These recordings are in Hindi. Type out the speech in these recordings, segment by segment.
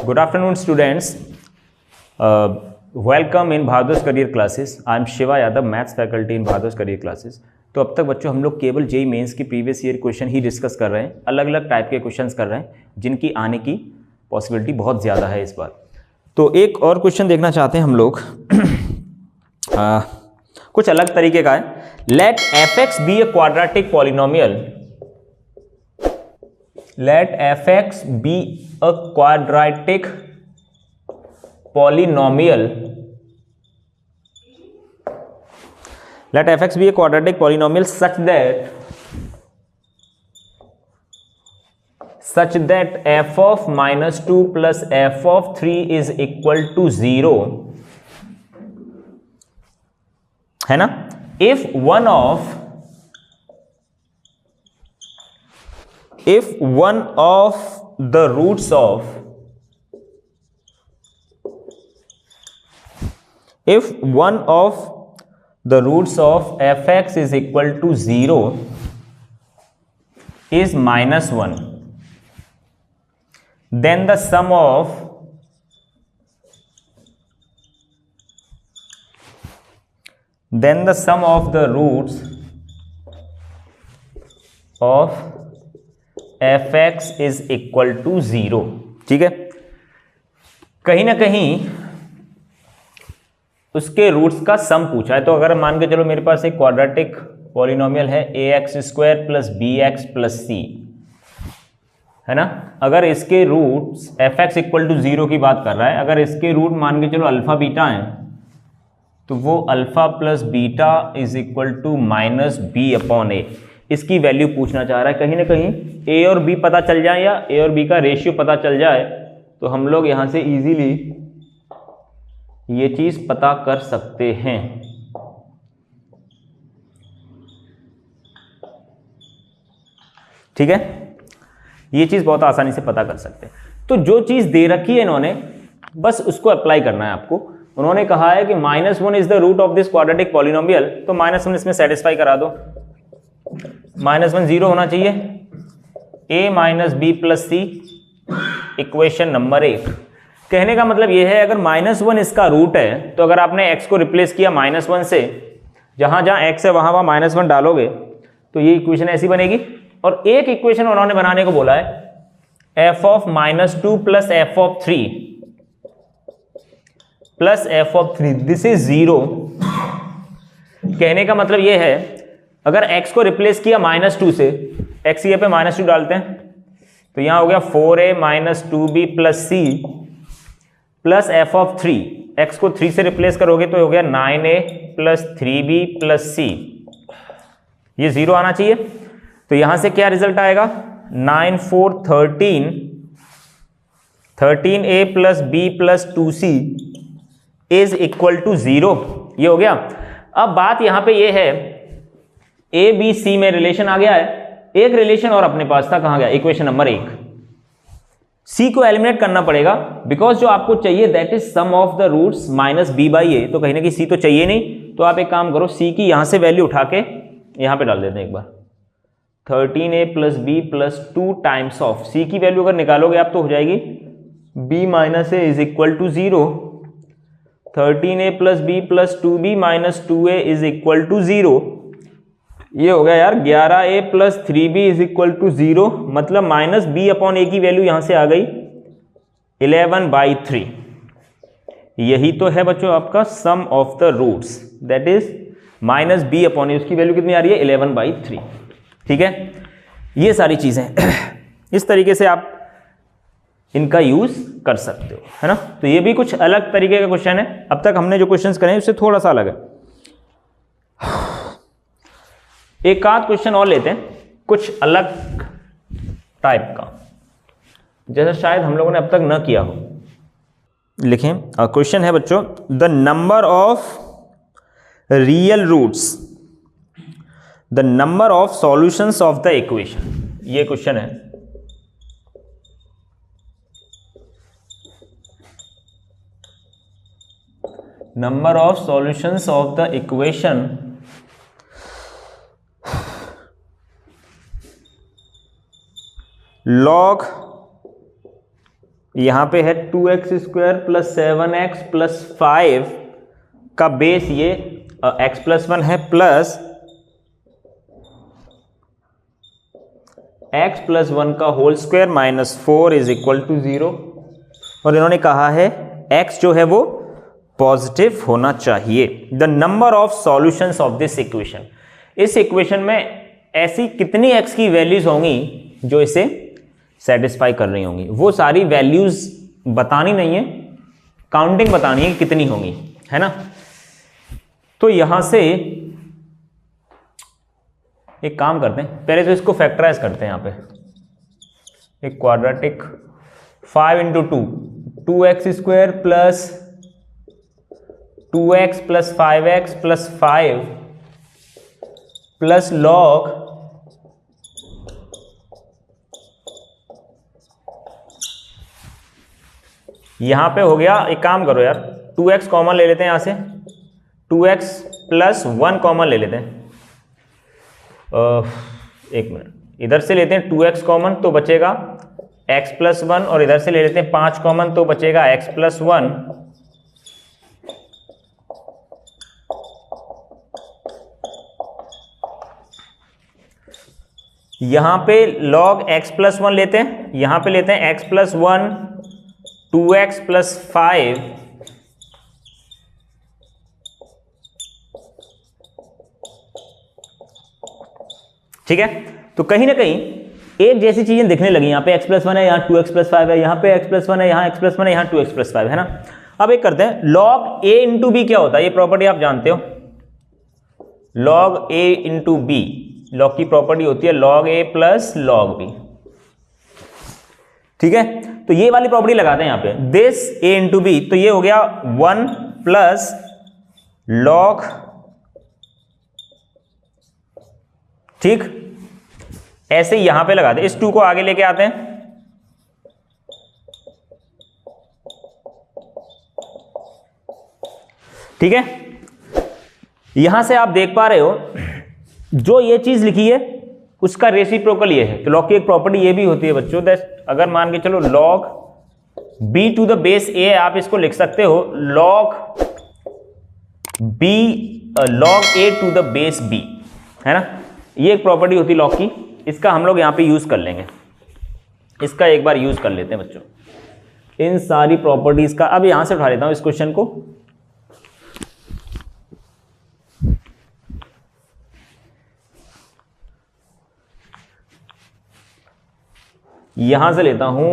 Good afternoon, students. Welcome in Bhardwaj Career Classes. I am Shiva Yadav, Maths faculty in Bhardwaj Career Classes. तो अब तक बच्चों हम लोग केवल जेईई मेंस की प्रीवियस ईयर क्वेश्चन ही डिस्कस कर रहे हैं, अलग अलग टाइप के क्वेश्चंस कर रहे हैं जिनकी आने की पॉसिबिलिटी बहुत ज़्यादा है इस बार। तो एक और क्वेश्चन देखना चाहते हैं हम लोग कुछ अलग तरीके का है। Let fx be a quadratic polynomial, let fx be a quadratic polynomial, let fx be a quadratic polynomial such that f of minus 2 plus f of 3 is equal to 0, है ना। if one of the roots of fx is equal to 0 is minus 1, then the sum of the roots of fx is equal to 0। ठीक है, कहीं ना कहीं उसके रूट्स का सम पूछा है। तो अगर मान के चलो मेरे पास एक क्वाड्रेटिक पॉलिनोमियल है ax square plus bx plus c, है ना। अगर इसके रूट्स fx इक्वल टू 0 की बात कर रहा है, अगर इसके रूट मान के चलो अल्फा बीटा हैं तो वो alpha plus beta is equal to minus B upon A, इसकी वैल्यू पूछना चाह रहा है। कहीं ना कहीं ए और बी पता चल जाए या ए और बी का रेशियो पता चल जाए तो हम लोग यहां से इजीली ये चीज पता कर सकते हैं। ठीक है, ये चीज बहुत आसानी से पता कर सकते हैं। तो जो चीज दे रखी है इन्होंने, बस उसको अप्लाई करना है आपको। उन्होंने कहा है कि -1 is the root of this quadratic polynomial, तो -1 इसमें सेटिस्फाई करा दो। -1 0 होना चाहिए, a minus B plus C, equation number 1। कहने का मतलब ये है अगर -1 इसका रूट है तो अगर आपने x को रिप्लेस किया -1 से, जहां जहां x है वहां वहां -1 डालोगे तो ये इक्वेशन ऐसी बनेगी। और एक इक्वेशन उन्होंने बनाने को बोला है f of -2 plus f of 3 plus f of 3, this is 0। कहने का मतलब ये है अगर x को रिप्लेस किया -2 से, x ये पे -2 डालते हैं तो यहां हो गया 4a minus 2b plus C plus f of 3, x को 3 से रिप्लेस करोगे तो हो गया 9a प्लस 3b प्लस सी, ये 0 आना चाहिए। तो यहां से क्या रिजल्ट आएगा, 9 4 13, 13a plus b plus 2c is equal to 0, ये हो गया। अब बात यहां पे ये है ए बी सी में रिलेशन आ गया है, एक रिलेशन और अपने पास था, कहां गया, इक्वेशन नंबर 1। सी को एलिमिनेट करना पड़ेगा बिकॉज जो आपको चाहिए that is sum of the roots minus B by A, तो कहीं ना कहीं सी तो चाहिए नहीं। तो आप एक काम करो, सी की यहां से वैल्यू उठा के यहां पे डाल देते हैं एक बार, 13a plus B plus 2 times of C की वैल्यू अगर निकालोगे आप तो हो जाएगी b minus A is equal to 0, 13a plus B plus 2b minus 2a is equal to 0, ये हो गया यार 11a plus 3b is equal to 0, मतलब माइनस बी अपॉन ए की वैल्यू यहां से आ गई 11/3। यही तो है बच्चों आपका sum of the roots, that is minus B upon A, उसकी वैल्यू कितनी आ रही है 11/3। ठीक है, ये सारी चीजें इस तरीके से आप इनका यूज कर सकते हो, है ना। तो ये भी कुछ अलग तरीके का क्वेश्चन है, अब तक हमने जो क्वेश्चंस करे उससे थोड़ा सा अलग है। एक आध क्वेश्चन और लेते हैं कुछ अलग टाइप का, जैसा शायद हम लोगों ने अब तक न किया हो। लिखें, क्वेश्चन है बच्चों, the number of real roots, the number of solutions of the equation, ये क्वेश्चन है। number of solutions of the equation log यहाँ पे है 2x² प्लस 7x प्लस 5 का बेस ये x प्लस 1 है, प्लस x प्लस 1 का whole square minus 4 is equal to 0। और इन्होंने कहा है x जो है वो पॉजिटिव होना चाहिए। The number of solutions of this equation, इस इक्वेशन में ऐसी कितनी x की वैल्यूज होंगी जो इसे सेटिस्फाई कर रही होंगी। वो सारी वैल्यूज बतानी नहीं है, काउंटिंग बतानी है कितनी होंगी, है ना। तो यहां से एक काम करते हैं, पहले तो इसको फैक्टराइज करते हैं। यहां पे एक quadratic 5 into 2x² plus 2x plus 5x plus 5 plus log यहां पे हो गया। एक काम करो यार, 2x कॉमन ले लेते हैं यहां से, 2x प्लस 1 कॉमन ले लेते हैं। एक मिनट, इधर से लेते हैं 2x कॉमन तो बचेगा x प्लस 1, और इधर से ले लेते हैं 5 कॉमन तो बचेगा x प्लस 1। यहां पे log x प्लस 1 लेते हैं, यहां पे लेते हैं x प्लस 1 2x प्लस 5 ठीक है। तो कहीं ना कहीं एक जैसी चीजें दिखने लगी। यहाँ पे x प्लस 1 है, यहाँ 2x प्लस 5 है, यहाँ पे x प्लस 1 है, यहाँ x प्लस 1 है, यहाँ 2x प्लस 5 है ना। अब एक करते हैं, log a इंटू बी क्या होता है, ये प्रॉपर्टी आप जानते हो। log a into B, log की प्रॉपर्टी होती है log a plus log b, ठीक है। तो ये वाली प्रॉपर्टी लगाते हैं यहाँ पे, दिस a इंटू बी, तो ये हो गया 1 प्लस log, ठीक। ऐसे यहां पे लगाते हैं, इस 2 को आगे लेके आते हैं, ठीक है। यहां से आप देख पा रहे हो जो ये चीज लिखी है उसका रेसिप्रोकल ये है। तो लॉग की एक प्रॉपर्टी ये भी होती है बच्चों, अगर मान के चलो log b to the base a, आप इसको लिख सकते हो log a to the base b, है ना। ये एक प्रॉपर्टी होती है लॉग की, इसका हम लोग यहां पे यूज कर लेंगे, इसका एक बार यूज कर लेते हैं बच्चों, इन सारी प्रॉपर्टीज का। अब यहां से उठा लेता हूं इस क्वेश्चन को, यहां से लेता हूं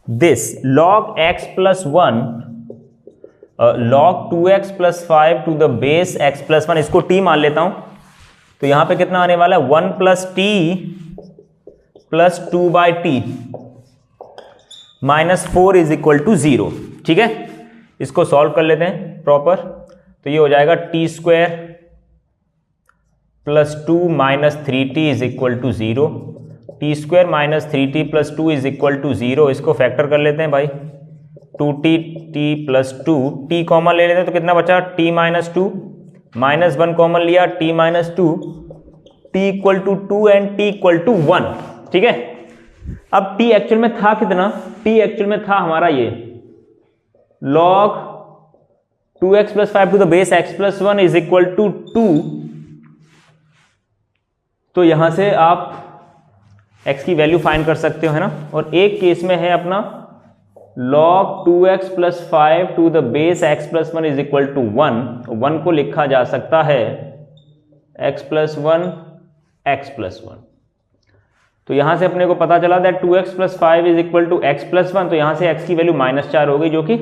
this log x plus 1 log 2x plus 5 to the base x plus 1, इसको t मान लेता हूं। तो यहां पे कितना आने वाला है 1 plus t plus 2 by T minus 4 is equal to 0, ठीक है। इसको सॉल्व कर लेते हैं प्रॉपर, तो ये हो जाएगा T square plus 2 minus 3t is equal to 0, T square minus 3t plus 2 is equal to 0। इसको फैक्टर कर लेते हैं भाई, 2t t plus 2, t common ले लेते हैं तो कितना बचा t माइनस 2, माइनस 1 कॉमन लिया t minus 2, t equal to 2 and t equal to 1, ठीक है। अब t एक्चुअल में था कितना, t एक्चुअल में था हमारा ये log 2x plus 5 to the base x plus 1 is equal to 2। तो यहां से आप x की वैल्यू फाइंड कर सकते हो, है ना। और एक केस में है अपना log 2x plus 5 to the base x plus 1 is equal to 1 को लिखा जा सकता है x प्लस 1 x प्लस 1। तो यहां से अपने को पता चला that 2x plus 5 is equal to x plus 1, तो यहां से x की वैल्यू -4 हो गई, जो कि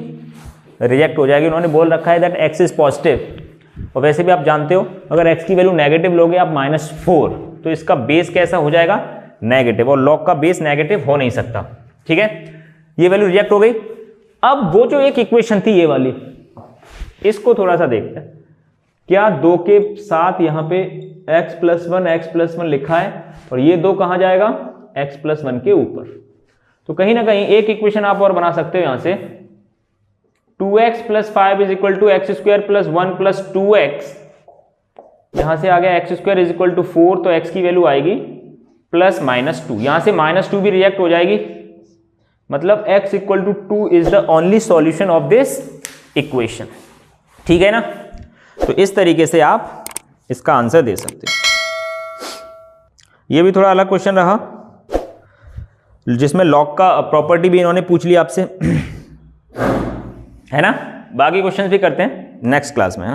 रिजेक्ट हो जाएगी। उन्होंने बोल रखा है दैट x इज पॉजिटिव, और वैसे भी आप जानते हो अगर x की वैल्यू नेगेटिव लोगे आप -4, तो इसका बेस कैसा हो जाएगा, नेगेटिव, और log का बेस नेगेटिव हो नहीं सकता, ठीक है। ये वैल्यू रिजेक्ट हो गई। अब वो जो एक इक्वेशन थी ये वाली, इसको थोड़ा सा देखते हैं, क्या 2 के साथ यहां पे x प्लस 1 लिखा है, और ये 2 कहां जाएगा, x प्लस 1 के ऊपर। तो कहीं ना कहीं एक इक्वेशन आप और बना सकते हो यहां से, 2x plus 5 is equal to X square plus 1 plus 2x, यहां से आ गया x square is equal to 4, तो x की वैल्यू आएगी प्लस -2, यहां से -2 भी रिजेक्ट हो जाएगी, मतलब x equal to 2 is the only solution of this equation. ठीक है ना? तो इस तरीके से आप इसका आंसर दे सकते हो। ये भी थोड़ा अलग क्वेश्चन रहा, जिसमें लॉग का प्रॉपर्टी भी इन्होंने पूछ लिया आपसे, है ना? बाकी क्वेश्चन भी करते हैं नेक्स्ट क्लास में।